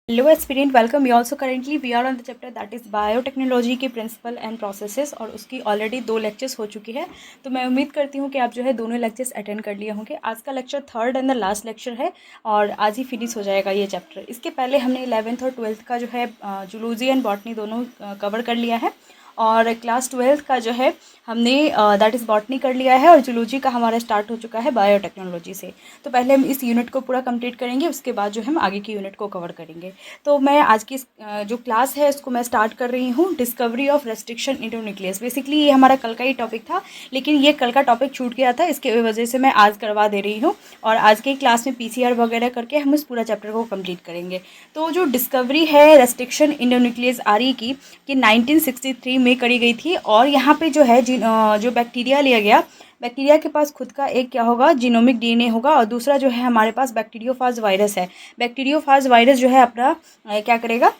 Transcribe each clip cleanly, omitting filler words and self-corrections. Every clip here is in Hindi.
Hello aspirant, welcome you also. Currently we are on the chapter that is biotechnology के प्रिंसिपल एंड प्रोसेसेस, और उसकी ऑलरेडी 2 लेक्चर्स हो चुकी है। तो मैं उम्मीद करती हूँ कि आप जो है दोनों लेक्चर्स अटेंड कर लिए होंगे। आज का lecture third and the last lecture है और आज ही फिनिश हो जाएगा ये चैप्टर। इसके पहले हमने 11th और 12th का जो है जूलॉजी एंड बॉटनी दोनों कवर कर लिया है, और क्लास 12th का जो है हमने दैट इज़ बॉटनी कर लिया है, और जूलॉजी का हमारा स्टार्ट हो चुका है बायोटेक्नोलॉजी से। तो पहले हम इस यूनिट को पूरा कंप्लीट करेंगे, उसके बाद जो हम आगे की यूनिट को कवर करेंगे। तो मैं आज की जो क्लास है उसको मैं स्टार्ट कर रही हूँ, discovery of restriction into nucleus. Basically ये हमारा कल का ही टॉपिक था, लेकिन ये कल का टॉपिक छूट गया था, इसके वजह से मैं आज करवा दे रही हूँ। और आज की क्लास में पीसीआर वगैरह करके हम इस पूरा चैप्टर को कंप्लीट करेंगे। तो जो डिस्कवरी है रेस्ट्रिक्शन इनटू न्यूक्लियस आरई की, कि 1963 में करी गई थी। और यहाँ पे जो है जो बैक्टीरिया लिया गया, बैक्टीरिया के पास खुद का एक क्या होगा, जीनोमिक डीएनए होगा, और दूसरा जो है हमारे पास बैक्टीरियोफाज वायरस है। बैक्टीरियोफाज वायरस जो है अपना क्या करेगा,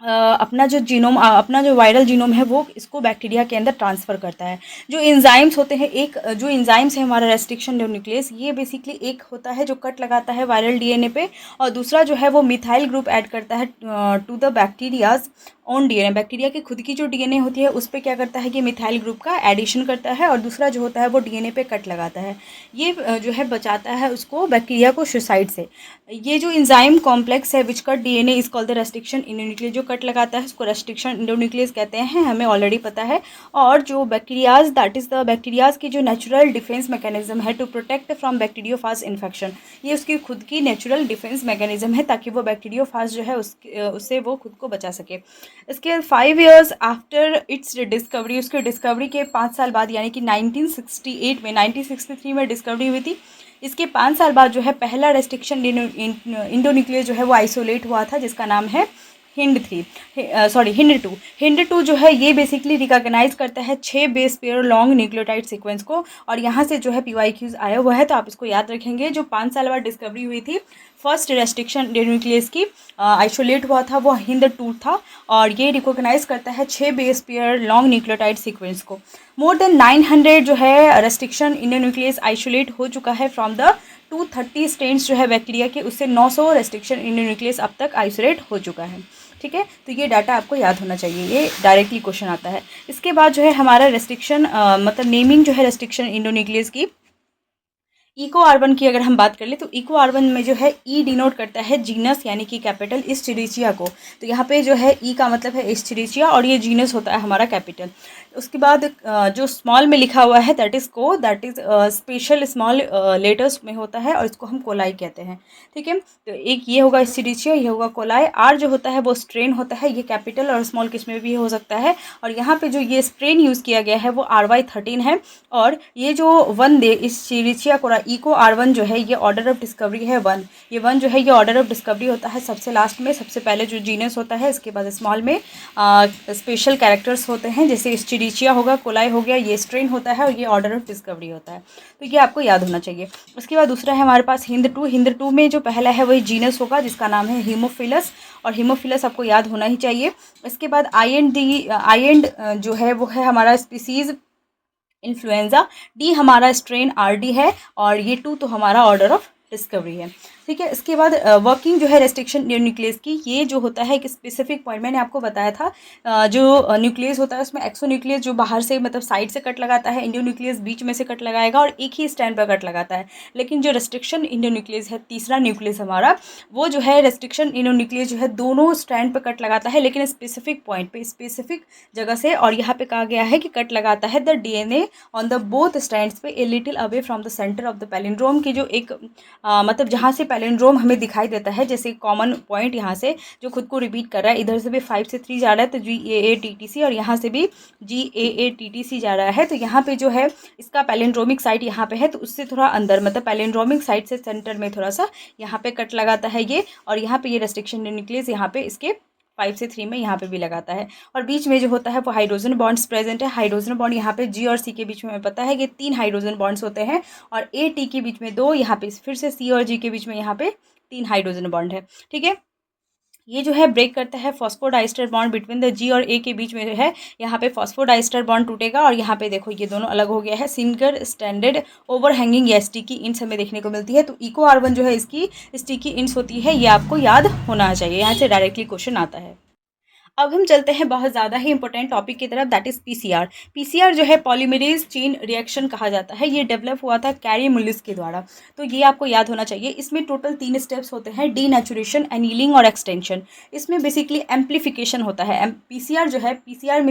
अपना जो जीनोम अपना जो वायरल जीनोम है वो इसको बैक्टीरिया के अंदर ट्रांसफ़र करता है। जो एंजाइम्स होते हैं, एक जो एंजाइम्स है हमारा रेस्ट्रिक्शन न्यूक्लियस, ये बेसिकली एक होता है जो कट लगाता है वायरल डीएनए पे, और दूसरा जो है वो मिथाइल ग्रुप ऐड करता है to the bacterias on DNA. Bacteria की खुद की जो डीएनए होती है उस पर क्या करता है कि मिथाइल ग्रुप का एडिशन करता है, और दूसरा जो होता है वो डीएनए पे कट लगाता है। ये जो है बचाता है उसको, बैक्टीरिया को सुसाइड से। ये जो एंजाइम कॉम्प्लेक्स है which cut DNA is called the restriction endonuclease. जो कट लगाता है उसको रेस्ट्रिक्शन इंडोन्यूक्लियस कहते हैं, हमें ऑलरेडी पता है। और जो bacterias, that is the bacterias की जो नेचुरल डिफेंस मैकेनिज्म है to protect from bacteriophage infection, ये उसकी खुद की नेचुरल डिफेंस मैकेनिज्म है ताकि वो बैक्टीरियोफाज जो है उससे वो खुद को बचा सके। इसके 5 ईयर्स आफ्टर इट्स डिस्कवरी, उसकी डिस्कवरी के 5 साल बाद, यानी कि 1968 में, 1963 में डिस्कवरी हुई थी। इसके 5 साल बाद जो है पहला रेस्ट्रिक्शन इंडोन्यूक्लियस जो है वो आइसोलेट हुआ था, जिसका नाम है हिंड 2 जो है ये बेसिकली रिकॉग्नाइज करता है 6 base pair long nucleotide sequence को। और यहाँ से जो है पीवाईक्यूज आया हुआ है, तो आप इसको याद रखेंगे। जो 5 साल बाद डिस्कवरी हुई थी फर्स्ट रेस्ट्रिक्शन न्यूक्लियस की, आइसोलेट हुआ था, वो हिंड 2 था, और ये रिकॉग्नाइज करता है 6 base pair long nucleotide sequence को। मोर देन 900 जो है रेस्ट्रिक्शन इंडोन्यूक्लियस आइसोलेट हो चुका है फ्रॉम द 230 स्ट्रेन्स जो है बैक्टीरिया के, उससे 900 रेस्ट्रिक्शन इंडोन्यूक्लियस अब तक आइसोलेट हो चुका है। ठीक है, तो ये डाटा आपको याद होना चाहिए, ये डायरेक्टली क्वेश्चन आता है। इसके बाद जो है हमारा रेस्ट्रिक्शन मतलब नेमिंग जो है रेस्ट्रिक्शन इंडोन्यूक्लियस की, इको आर1 की अगर हम बात कर ले तो इको आर1 में जो है ई डिनोट करता है जीनस, यानी कि कैपिटल इस्चेरिचिया को। तो यहाँ पे जो है ई का मतलब है इस्चेरिचिया, और ये जीनस होता है हमारा कैपिटल। उसके बाद जो स्मॉल में लिखा हुआ है दैट इज़ को, that is special small letters में होता है, और इसको हम कोलाई कहते हैं। ठीक है, तो एक ये होगा इस्चेरिचिया, ये होगा कोलाई। आर जो होता है वो स्ट्रेन होता है, ये कैपिटल और स्मॉल किस में भी हो सकता है। और यहाँ पे जो ये स्ट्रेन यूज़ किया गया है वो RY13 है। और ये जो वन दे इस्चेरिचिया कोरा इको आर1 जो है ये ऑर्डर ऑफ डिस्कवरी है 1। ये 1 जो है ये ऑर्डर ऑफ डिस्कवरी होता है सबसे लास्ट में, सबसे पहले जो जीनस होता है, इसके बाद स्मॉल में स्पेशल कैरेक्टर्स होते हैं, जैसे इस्चेरिचिया होगा, कोलाई हो गया, ये स्ट्रेन होता है, और ये ऑर्डर ऑफ डिस्कवरी होता है। तो ये आपको याद होना चाहिए। उसके बाद दूसरा है हमारे पास हिंद 2 में जो पहला है वही जीनस होगा, जिसका नाम है हीमोफिलस, और हीमोफिलस आपको याद होना ही चाहिए। इसके बाद आई एंड जो है वो है हमारा स्पीसीज़ इन्फ्लुएंजा, डी हमारा स्ट्रेन RD है, और ये 2 तो हमारा ऑर्डर ऑफ डिस्कवरी है। ठीक है, इसके बाद वर्किंग जो है रेस्ट्रिक्शन न्यूक्लियस की, ये जो होता है एक स्पेसिफिक पॉइंट मैंने आपको बताया था। जो न्यूक्लियस होता है उसमें एक्सो न्यूक्लियस जो बाहर से मतलब साइड से कट लगाता है, इंडो न्यूक्लियस बीच में से कट लगाएगा और एक ही स्टैंड पर कट लगाता है। लेकिन जो रेस्ट्रिक्शन इंडो न्यूक्लियस है, तीसरा न्यूक्लियस हमारा, वो जो है रेस्ट्रिक्शन इंडो न्यूक्लियस जो है दोनों स्टैंड पर कट लगाता है, लेकिन स्पेसिफिक पॉइंट पे, स्पेसिफिक जगह से। और यहाँ पे कहा गया है कि कट लगाता है the DNA on the both strands पे a little away from the centre of the palindrome की, जो एक मतलब जहाँ से पैलिंड्रोम हमें दिखाई देता है, जैसे कॉमन पॉइंट यहाँ से जो खुद को रिपीट कर रहा है, इधर से भी 5 से 3 जा रहा है तो GAATTC, और यहाँ से भी GAATTC जा रहा है। तो यहाँ पे जो है इसका पैलिंड्रोमिक साइट यहाँ पे है, तो उससे थोड़ा अंदर मतलब पैलिंड्रोमिक साइट से सेंटर में थोड़ा सा यहाँ पे कट लगाता है ये, और यहाँ पे ये रेस्ट्रिक्शन न्यूक्लियस यहाँ पे इसके 5 से 3 में यहाँ पे भी लगाता है। और बीच में जो होता है वो हाइड्रोजन बॉन्ड्स प्रेजेंट है। हाइड्रोजन बॉन्ड यहाँ पे G और C के बीच में हमें पता है कि 3 हाइड्रोजन बॉन्ड्स होते हैं, और AT के बीच में 2, यहाँ पे फिर से C और G के बीच में यहाँ पे 3 हाइड्रोजन बॉन्ड है। ठीक है, ये जो है ब्रेक करता है फॉस्फोडाइस्टर बॉन्ड बिटवीन द जी और ए के बीच में जो है यहाँ पे फॉस्फोडाइस्टर बॉन्ड टूटेगा और यहाँ पे देखो ये दोनों अलग हो गया है। सिंगल स्टैंडर्ड ओवरहैंगिंग या स्टिकी इंस हमें देखने को मिलती है। तो इको R1 जो है इसकी स्टिकी इंस होती है, ये आपको याद होना चाहिए। यहाँ से डायरेक्टली क्वेश्चन आता है। अब हम चलते हैं बहुत ज़्यादा ही इंपॉर्टेंट टॉपिक की तरफ, दैट इज़ पीसीआर। पीसीआर जो है पॉलीमरेज चेन रिएक्शन कहा जाता है। ये डेवलप हुआ था कैरी मुलिस के द्वारा, तो ये आपको याद होना चाहिए। इसमें टोटल 3 स्टेप्स होते हैं, डीनेचुरेशन, एनीलिंग और एक्सटेंशन। इसमें बेसिकली एम्प्लीफिकेशन होता है। पीसीआर जो है, PCR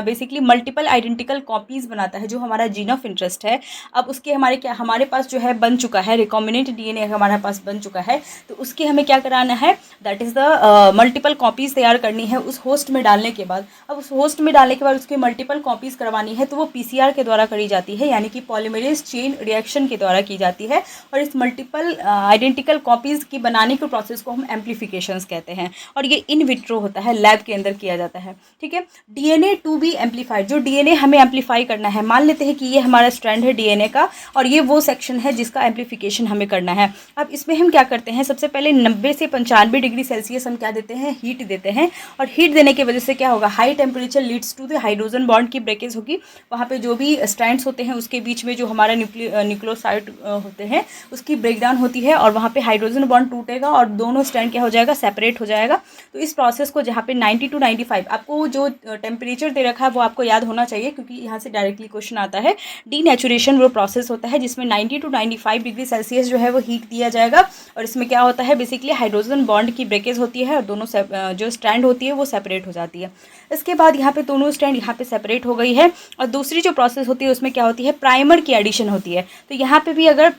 basically multiple identical copies बनाता है जो हमारा जीन ऑफ इंटरेस्ट है। अब उसके हमारे पास जो है बन चुका है, रिकॉम्बिनेंट डीएनए हमारे पास बन चुका है, तो उसकी हमें क्या कराना है, that is the multiple copies तैयार करनी है उस होस्ट में डालने के बाद। अब उस होस्ट में डालने के बाद उसके मल्टीपल कॉपीज़ करवानी है, तो वो पीसीआर के द्वारा करी जाती है, यानी कि पॉलीमरेज चेन रिएक्शन के द्वारा की जाती है। और इस मल्टीपल आइडेंटिकल कॉपीज़ की बनाने के प्रोसेस को हम एम्प्लीफिकेशंस कहते हैं, और ये इन विट्रो होता है, लैब के अंदर किया जाता है। ठीक है, डीएनए टू बी एम्पलीफाइड, जो डीएनए हमें एम्पलीफाई करना है, मान लेते हैं कि ये हमारा स्ट्रैंड है डीएनए का और ये वो सेक्शन है जिसका एम्पलीफिकेशन हमें करना है। अब इसमें हम क्या करते हैं, सबसे पहले 90 से 95 डिग्री सेल्सियस हम क्या देते हैं, हीट देते हैं। और हीट देने की वजह से क्या होगा, high temperature leads to the hydrogen bond की ब्रेकेज होगी। वहाँ पे जो भी स्ट्रैंड्स होते हैं उसके बीच में जो हमारा न्यूक्लियोसाइड होते हैं उसकी ब्रेकडाउन होती है और वहाँ पे हाइड्रोजन बॉन्ड टूटेगा और दोनों स्ट्रैंड क्या हो जाएगा, सेपरेट हो जाएगा। तो इस प्रोसेस को जहाँ पे 90 to 95 आपको जो टेम्परेचर दे रखा है वो आपको याद होना चाहिए, क्योंकि यहाँ से डायरेक्टली क्वेश्चन आता है। डीनेचुरेशन वो प्रोसेस होता है जिसमें 90 to 95 डिग्री सेल्सियस जो है वो हीट दिया जाएगा और इसमें क्या होता है, बेसिकली हाइड्रोजन बॉन्ड की ब्रेकेज होती है और दोनों जो स्ट्रैंड होती है वो सेपरेट हो जाती है। इसके बाद यहाँ पे दोनों स्ट्रैंड यहाँ पे सेपरेट हो गई है और दूसरी जो प्रोसेस होती है उसमें क्या होती है, प्राइमर की एडिशन होती है। तो यहाँ पे भी अगर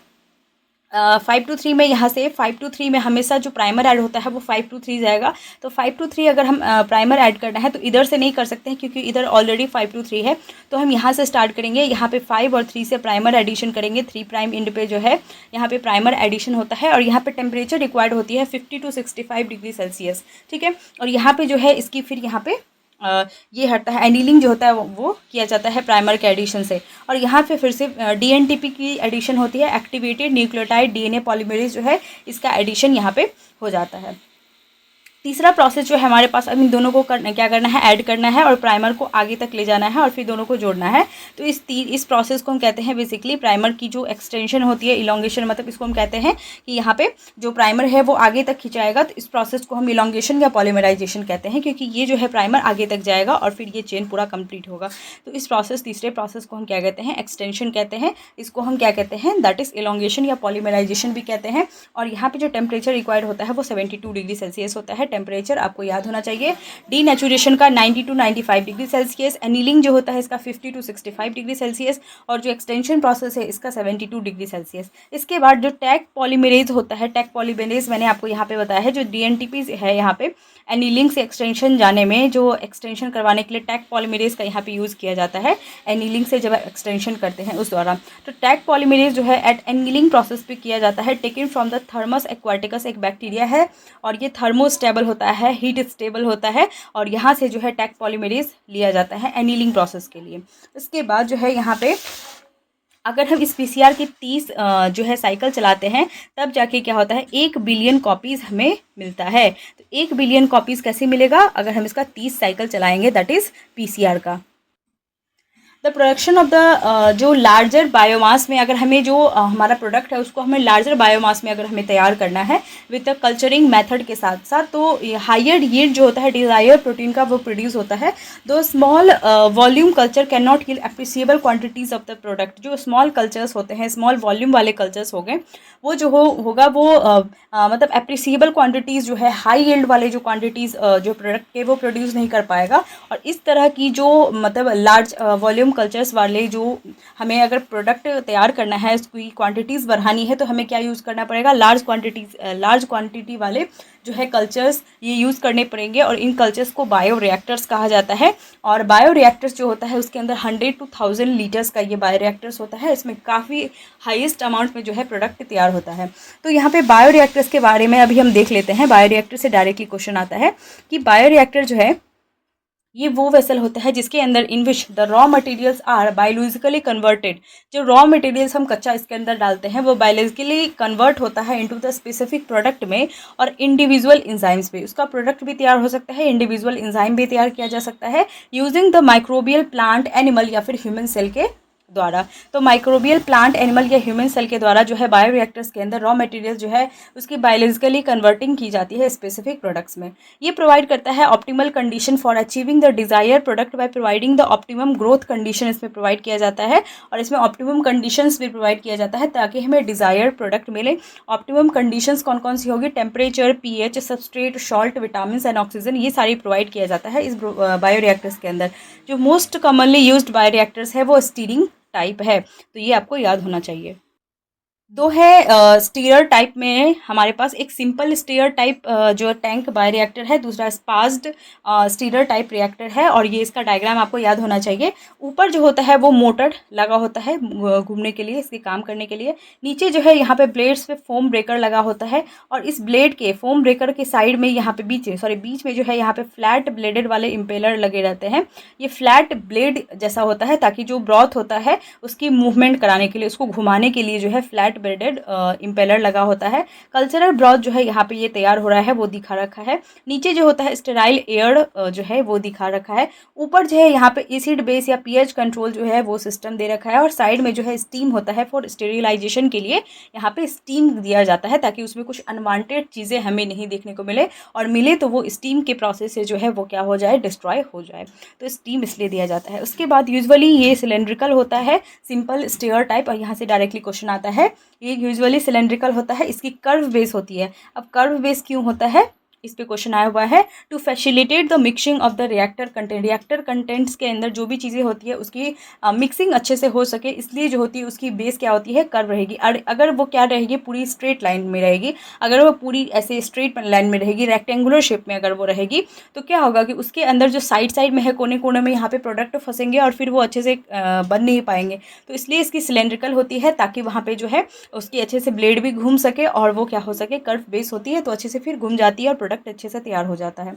5 to 3 में, यहाँ से 5 to 3 में हमेशा जो प्राइमर ऐड होता है वो 5 to 3 जाएगा। तो 5 to 3 अगर हम प्राइमर ऐड करना है तो इधर से नहीं कर सकते हैं क्योंकि इधर ऑलरेडी 5 to 3 है। तो हम यहाँ से स्टार्ट करेंगे, यहाँ पे 5 और 3 से प्राइमर एडिशन करेंगे। 3 प्राइम इंड पे जो है यहाँ पे प्राइमर एडिशन होता है और यहाँ पे टेम्परेचर रिक्वायर्ड होती है 50 to 65 डिग्री सेल्सियस। ठीक है, और यहाँ पे जो है इसकी फिर यहाँ पे ये हटता है, एनीलिंग जो होता है वो किया जाता है प्राइमर के एडिशन से। और यहाँ पे फिर से डीएनटीपी की एडिशन होती है, एक्टिवेटेड न्यूक्लियोटाइड डीएनए पॉलीमरेज जो है इसका एडिशन यहाँ पे हो जाता है। तीसरा प्रोसेस जो है हमारे पास, अब इन दोनों को क्या करना है, ऐड करना है और प्राइमर को आगे तक ले जाना है और फिर दोनों को जोड़ना है। तो इस प्रोसेस को हम कहते हैं बेसिकली प्राइमर की जो एक्सटेंशन होती है, इलोंगेशन, मतलब इसको हम कहते हैं कि यहाँ पे जो प्राइमर है वो आगे तक खिंचाएगा। तो इस प्रोसेस को हम इलोंगेशन या पॉलीमराइजेशन कहते हैं, क्योंकि ये जो है प्राइमर आगे तक जाएगा और फिर ये चेन पूरा कंप्लीट होगा। तो इस तीसरे प्रोसेस को हम क्या कहते हैं, एक्सटेंशन कहते हैं। इसको हम क्या कहते हैं, दैट इज इलोंगेशन या पॉलीमराइजेशन भी कहते हैं। और यहाँ पे जो टेम्परेचर रिक्वायर्ड होता है वो 72 डिग्री सेल्सियस होता है। टेम्परेचर आपको याद होना चाहिए। डीनेचुरेशन का 90 to 95 डिग्री सेल्सियस, एनीलिंग जो होता है इसका 50 to 65 डिग्री सेल्सियस और जो एक्सटेंशन प्रोसेस है इसका 72 डिग्री सेल्सियस। इसके बाद जो टैग पॉलीमरेज होता है, टैग पॉलीमरेज मैंने आपको यहाँ पे बताया है, जो डीएनटीपी है यहाँ पे एनीलिंग से एक्सटेंशन जाने में, जो एक्सटेंशन करवाने के लिए टैग पॉलीमरेज का यहाँ पे यूज़ किया जाता है, एनीलिंग से जब एक्सटेंशन करते हैं उस दौरान। तो टैग पॉलीमरेज जो है एट एनीलिंग प्रोसेस पे किया जाता है, taken from the thermos aquaticus, एक बैक्टीरिया है और ये थर्मोस्टेबल होता है, हीट स्टेबल होता है और यहाँ से जो है टैग पॉलीमरेज लिया जाता है एनीलिंग प्रोसेस के लिए। इसके बाद जो है यहाँ पे अगर हम इस पीसीआर की 30 जो है साइकिल चलाते हैं तब जाके क्या होता है, 1 बिलियन कॉपीज़ हमें मिलता है। तो 1 बिलियन कॉपीज़ कैसे मिलेगा, अगर हम इसका 30 साइकिल चलाएंगे, दैट इज़ पीसीआर का। द प्रोडक्शन ऑफ द जो लार्जर बायोमास में, अगर हमें जो हमारा प्रोडक्ट है उसको हमें लार्जर बायोमास में अगर हमें तैयार करना है विद द कल्चरिंग मेथड के साथ साथ, तो हायर यील्ड जो होता है डिज़ायर प्रोटीन का वो प्रोड्यूस होता है। दो small volume culture can not kill appreciable quantities of the product. जो स्मॉल कल्चर्स होते हैं, स्मॉल वॉल्यूम वाले कल्चर्स हो गए, वो जो होगा वो मतलब एप्रिसिएबल क्वांटिटीज़ जो है, हाई यील्ड वाले जो क्वांटिटीज़ जो प्रोडक्ट के वो प्रोड्यूस नहीं कर पाएगा। और इस तरह की जो मतलब लार्ज वॉल्यूम कल्चर्स वाले जो हमें अगर प्रोडक्ट तैयार करना है, उसकी क्वांटिटीज़ बढ़ानी है, तो हमें क्या यूज़ करना पड़ेगा, लार्ज क्वांटिटी वाले जो है कल्चर्स ये यूज़ करने पड़ेंगे। और इन कल्चर्स को बायो रिएक्टर्स कहा जाता है। और बायो रिएक्टर्स जो होता है उसके अंदर 100 to 1000 लीटर्स का ये बायो रिएक्टर्स होता है। इसमें काफ़ी हाईएस्ट अमाउंट में जो है प्रोडक्ट तैयार होता है। तो यहाँ पे बायो रिएक्टर्स के बारे में अभी हम देख लेते हैं। बायो रिएक्टर से डायरेक्टली क्वेश्चन आता है कि बायो रिएक्टर जो है ये वो वेसल होता है जिसके अंदर in which the raw materials are biologically converted. जो रॉ मटेरियल्स हम कच्चा इसके अंदर डालते हैं वो बायोलॉजिकली कन्वर्ट होता है इनटू द स्पेसिफिक प्रोडक्ट में, और इंडिविजुअल इंजाइम्स पे उसका प्रोडक्ट भी तैयार हो सकता है, इंडिविजुअल इंजाइम भी तैयार किया जा सकता है using the microbial plant animal या फिर ह्यूमन सेल के द्वारा। तो माइक्रोबियल प्लांट एनिमल या ह्यूमन सेल के द्वारा जो है बायोरिएक्टर्स के अंदर रॉ मटेरियल जो है उसकी बायोलॉजिकली कन्वर्टिंग की जाती है स्पेसिफिक प्रोडक्ट्स में। ये प्रोवाइड करता है optimal condition for achieving the desire product by providing the optimum growth condition इसमें प्रोवाइड किया जाता है, और इसमें ऑप्टिमम कंडीशंस भी प्रोवाइड किया जाता है ताकि हमें डिजायर प्रोडक्ट मिले। ऑप्टिमम कंडीशंस कौन कौन सी होगी? Temperature, pH, substrate, salt, vitamin and oxygen, ये सारी प्रोवाइड किया जाता है इस बायोरिएक्टर्स के अंदर। जो मोस्ट कॉमनली यूज्ड बायोरिएक्टर्स है वो स्टीरिंग टाइप है, तो ये आपको याद होना चाहिए। दो है स्टीयर टाइप में हमारे पास, एक सिंपल स्टीयर टाइप जो टैंक बायोरिएक्टर है, दूसरा स्पास्ड स्टीयर टाइप रिएक्टर है, और ये इसका डायग्राम आपको याद होना चाहिए। ऊपर जो होता है वो मोटर लगा होता है घूमने के लिए, इसके काम करने के लिए। नीचे जो है यहाँ पे ब्लेड्स पे फोम ब्रेकर लगा होता है, और इस ब्लेड के फोम ब्रेकर के साइड में यहाँ पे बीच में जो है यहाँ पे फ्लैट ब्लेडेड वाले इम्पेलर लगे रहते हैं। ये फ्लैट ब्लेड जैसा होता है ताकि जो ब्रॉथ होता है उसकी मूवमेंट कराने के लिए, उसको घुमाने के लिए जो है फ्लैट ब्लेडेड इम्पेलर लगा होता है। कल्चरल ब्रॉथ जो है यहाँ पे ये तैयार हो रहा है वो दिखा रखा है। नीचे जो होता है स्टेराइल एयर जो है वो दिखा रखा है। ऊपर जो है यहाँ पे एसिड बेस या पीएच कंट्रोल जो है वो सिस्टम दे रखा है, और साइड में जो है स्टीम होता है फॉर स्टेरिलाइजेशन के लिए यहाँ पे स्टीम दिया जाता है ताकि उसमें कुछ अनवांटेड चीज़ें हमें नहीं देखने को मिले, और मिले तो वो स्टीम के प्रोसेस से जो है वो क्या हो जाए, डिस्ट्रॉय हो जाए। तो स्टीम इसलिए दिया जाता है। उसके बाद यूजुअली ये सिलेंड्रिकल होता है, सिंपल स्टेयर टाइप, और यहाँ से डायरेक्टली क्वेश्चन आता है। ये यूजुअली सिलेंड्रिकल होता है, इसकी कर्व बेस होती है। अब कर्व बेस क्यों होता है, इस पे क्वेश्चन आया हुआ है। To facilitate the mixing of the reactor content, reactor contents के अंदर जो भी चीज़ें होती है उसकी मिक्सिंग अच्छे से हो सके, इसलिए जो होती है उसकी बेस क्या होती है, कर्व रहेगी। अगर वो क्या रहेगी, पूरी स्ट्रेट लाइन में रहेगी, अगर वो पूरी ऐसे स्ट्रेट लाइन में रहेगी, रेक्टेंगुलर शेप में अगर वो रहेगी, तो क्या होगा कि उसके अंदर जो साइड में है, कोने कोने में यहाँ पे प्रोडक्ट फंसेंगे और फिर वो अच्छे से बन नहीं पाएंगे। तो इसलिए इसकी सिलेंड्रिकल होती है ताकि वहाँ पे जो है उसकी अच्छे से ब्लेड भी घूम सके और वो क्या हो सके, कर्व बेस होती है तो अच्छे से फिर घूम जाती है और प्रोडक्ट अच्छे से तैयार हो जाता है।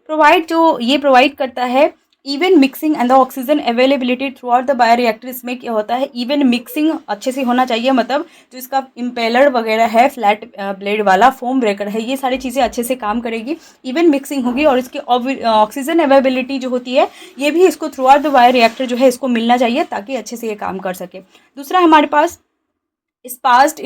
प्रोवाइड करता है even mixing and the oxygen availability through out the bioreactor. इसमें क्या होता है, इवन मिक्सिंग अच्छे से होना चाहिए, मतलब जो इसका इम्पेलर वगैरह है, फ्लैट ब्लेड वाला फोम ब्रेकर है, ये सारी चीज़ें अच्छे से काम करेगी, इवन मिक्सिंग होगी, और इसकी ऑक्सीजन अवेलेबिलिटी जो होती है ये भी इसको थ्रू आउट द बायोरिएक्टर जो है इसको मिलना चाहिए ताकि अच्छे से ये काम कर सके। दूसरा हमारे पास स्पास्ड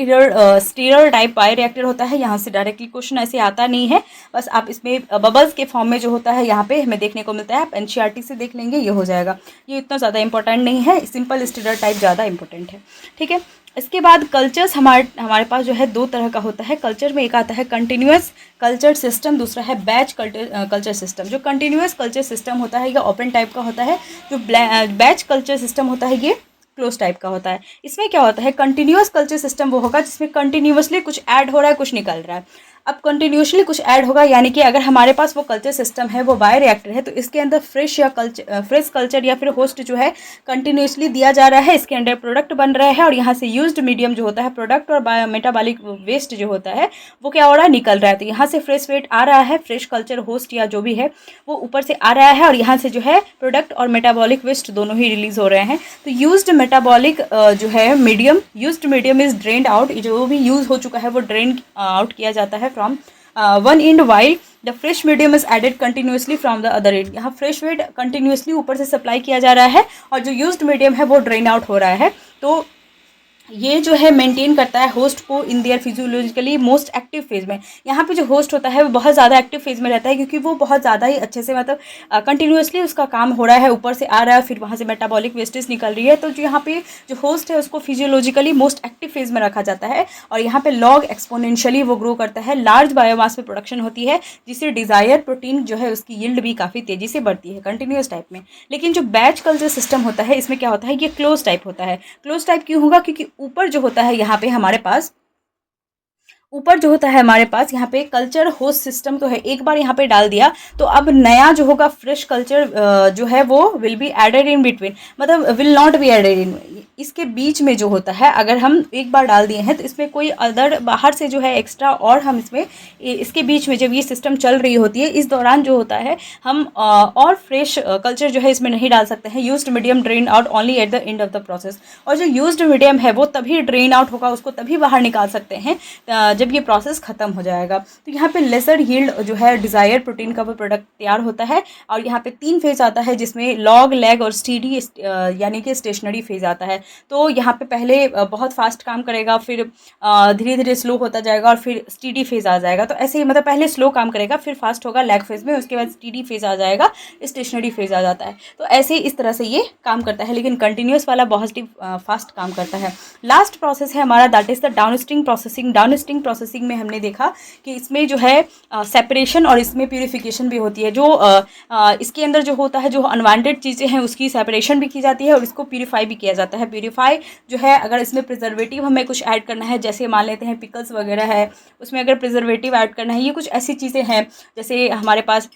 स्टीरर टाइप बायोरिएक्टर होता है। यहाँ से डायरेक्टली क्वेश्चन ऐसे आता नहीं है, बस आप इसमें बबल्स के फॉर्म में जो होता है यहाँ पे हमें देखने को मिलता है। आप एनसीईआरटी से देख लेंगे, ये हो जाएगा। ये इतना ज़्यादा इंपॉर्टेंट नहीं है, सिंपल स्टीरर टाइप ज़्यादा इंपॉर्टेंट है, ठीक है। इसके बाद कल्चर्स हमारे पास जो है दो तरह का होता है। कल्चर में एक आता है कंटिन्यूस कल्चर सिस्टम, दूसरा है बैच कल्चर सिस्टम। जो कंटिन्यूस कल्चर सिस्टम होता है ये ओपन टाइप का होता है। जो बैच कल्चर सिस्टम होता है ये क्लोज टाइप का होता है। इसमें क्या होता है, कंटिन्यूस कल्चर सिस्टम वो होगा जिसमें कंटिन्यूसली कुछ ऐड हो रहा है, कुछ निकल रहा है। अब कंटिन्यूसली कुछ ऐड होगा, यानी कि अगर हमारे पास वो कल्चर सिस्टम है, वो बायोरिएक्टर है, तो इसके अंदर फ्रेश कल्चर या फिर होस्ट जो है कंटिन्यूसली दिया जा रहा है, इसके अंदर प्रोडक्ट बन रहा है, और यहाँ से यूज्ड मीडियम जो होता है, प्रोडक्ट और मेटाबॉलिक वेस्ट जो होता है वो क्या हो रहा है, निकल रहा है। तो यहाँ से फ्रेश वेट आ रहा है, फ्रेश कल्चर होस्ट या जो भी है वो ऊपर से आ रहा है, और यहाँ से जो है प्रोडक्ट और मेटाबॉलिक वेस्ट दोनों ही रिलीज हो रहे हैं। तो यूज्ड मेटाबॉलिक जो है used medium is drained out, जो भी यूज हो चुका है वो ड्रेन आउट किया जाता है from one end, while the fresh medium is added continuously from the other end. यहाँ फ्रेश वेट कंटिन्यूसली ऊपर से सप्लाई किया जा रहा है और जो यूज्ड मीडियम है वो ड्रेन आउट हो रहा है। तो ये जो है मेंटेन करता है होस्ट को in their physiologically most active phase में। यहाँ पे जो होस्ट होता है वो बहुत ज़्यादा एक्टिव फेज में रहता है, क्योंकि वो बहुत ज़्यादा ही अच्छे से मतलब कंटिन्यूसली उसका काम हो रहा है, ऊपर से आ रहा है, फिर वहाँ से मेटाबॉलिक वेस्टेज निकल रही है। तो जो यहाँ पे जो होस्ट है उसको फिजियोलॉजिकली मोस्ट एक्टिव फेज में रखा जाता है, और यहाँ पे लॉग एक्सपोनेंशियली वो ग्रो करता है, लार्ज बायोमास में प्रोडक्शन होती है, जिससे डिजायर प्रोटीन जो है उसकी यील्ड भी काफ़ी तेज़ी से बढ़ती है कंटिन्यूस टाइप में। लेकिन जो बैच कल्चर सिस्टम होता है इसमें क्या होता है, ये क्लोज टाइप होता है। क्लोज टाइप क्यों होगा, क्योंकि ऊपर जो होता है यहाँ पे हमारे पास ऊपर जो होता है हमारे पास यहाँ पे कल्चर होस्ट सिस्टम तो है, एक बार यहाँ पे डाल दिया तो अब नया जो होगा फ्रेश कल्चर जो है वो will be added in between, मतलब will not be added in, इसके बीच में जो होता है अगर हम एक बार डाल दिए हैं तो इसमें कोई अदर बाहर से जो है एक्स्ट्रा और हम इसमें इसके बीच में जब ये सिस्टम चल रही होती है इस दौरान जो होता है हम और फ्रेश कल्चर जो है इसमें नहीं डाल सकते हैं। Used medium drain out only at the end of the process, और जो यूज्ड मीडियम है वो तभी ड्रेन आउट होगा, उसको तभी बाहर निकाल सकते हैं जब ये प्रोसेस ख़त्म हो जाएगा। तो यहाँ पे लेसर यील्ड जो है डिज़ायर प्रोटीन का वो प्रोडक्ट तैयार होता है। और यहाँ पे 3 फेज़ आता है जिसमें लॉग, लैग और स्टीडी यानी कि स्टेशनरी फेज़ आता है। तो यहाँ पे पहले बहुत फास्ट काम करेगा, फिर धीरे धीरे स्लो होता जाएगा और फिर स्टीडी फेज़ आ जाएगा। तो ऐसे ही मतलब पहले स्लो काम करेगा, फिर फास्ट होगा लैग फेज़ में, उसके बाद स्टीडी फेज़ आ जाएगा, स्टेशनरी फेज़ आ जाता है। तो ऐसे ही इस तरह से ये काम करता है, लेकिन कंटिन्यूस वाला बहुत ही फास्ट काम करता है। लास्ट प्रोसेस है हमारा that is the downstream processing. Downstream processing में हमने देखा कि इसमें जो है सेपरेशन और इसमें प्यूरिफिकेशन भी होती है। जो इसके अंदर जो होता है, जो अनवांटेड चीज़ें हैं उसकी सेपरेशन भी की जाती है और इसको प्यूरिफाई भी किया जाता है। प्यूरिफाई जो है अगर इसमें प्रिजर्वेटिव हमें कुछ ऐड करना है, जैसे मान लेते हैं पिकल्स वगैरह है, उसमें अगर प्रिजर्वेटिव ऐड करना है, ये कुछ ऐसी चीज़ें हैं जैसे हमारे पास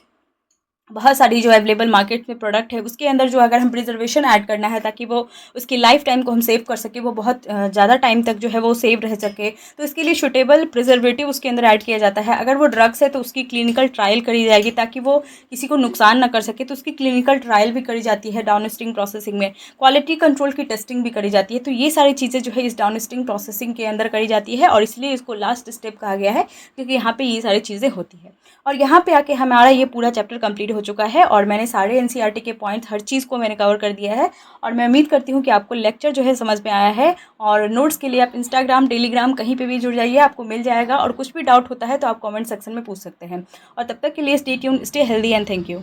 बहुत सारी जो अवेलेबल मार्केट में प्रोडक्ट है उसके अंदर जो अगर हम प्रिजर्वेशन ऐड करना है ताकि वो उसकी लाइफ टाइम को हम सेव कर सके, वो बहुत ज़्यादा टाइम तक जो है वो सेव रह सके, तो इसके लिए सुटेबल प्रिजर्वेटिव उसके अंदर ऐड किया जाता है। अगर वो ड्रग्स है तो उसकी क्लिनिकल ट्रायल करी जाएगी ताकि वो किसी को नुकसान ना कर सके, तो उसकी क्लिनिकल ट्रायल भी करी जाती है डाउनस्ट्रीम प्रोसेसिंग में। क्वालिटी कंट्रोल की टेस्टिंग भी करी जाती है। तो ये सारी चीज़ें जो है इस डाउनस्ट्रीम प्रोसेसिंग के अंदर करी जाती है और इसलिए इसको लास्ट स्टेप कहा गया है, क्योंकि यहाँ पर ये सारी चीज़ें होती है। और यहाँ पे आके हमारा ये पूरा चैप्टर कंप्लीट हो चुका है और मैंने सारे एनसीईआरटी के पॉइंट्स, हर चीज़ को मैंने कवर कर दिया है। और मैं उम्मीद करती हूँ कि आपको लेक्चर जो है समझ में आया है। और नोट्स के लिए आप इंस्टाग्राम, टेलीग्राम कहीं पे भी जुड़ जाइए, आपको मिल जाएगा। और कुछ भी डाउट होता है तो आप कमेंट सेक्शन में पूछ सकते हैं। और तब तक के लिए stay tuned, stay healthy and thank you.